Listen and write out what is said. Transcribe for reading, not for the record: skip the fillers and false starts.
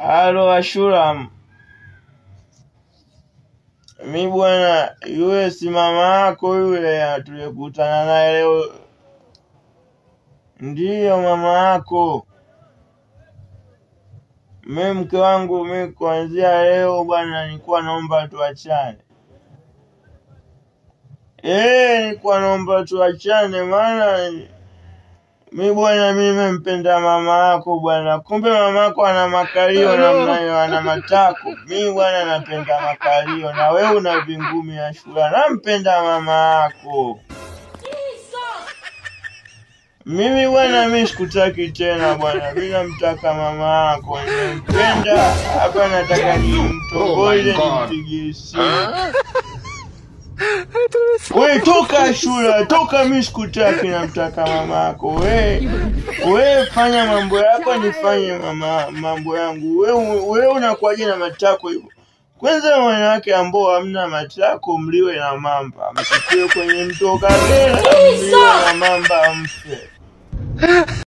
Halo Ashura, mi bwana, yule si mama yako yule tulikutana naye leo? Ndiyo mama yako. Mimi mke wangu, mimi kuanzia leo bwana nilikuwa naomba tuachane. Nilikuwa naomba tuachane maana mimi bwana, mimi mpenda mama yako bwana. Kumbe mama yako ana makalio namna hiyo, ana matako. Mimi bwana napenda makalio, na wewe una vingumi ya shula. Nampenda mama yako. Mimi bwana, mimi sikutaki tena bwana. Mimi namtaka mama yako. Nampenda. Hapa nataka nimtongoze, nimpigie simu. Wewe toka shule, toka, mimi sikutaki, namtaka mama yako. Wewe fanya mambo yako, nifanye mambo yangu. Wewe unakuaje na matako hivyo? Kwanza wanawake ambao hamna matako mliwe na mamba. Msikie kwenye mto Kagera, mliwe na mamba mfe.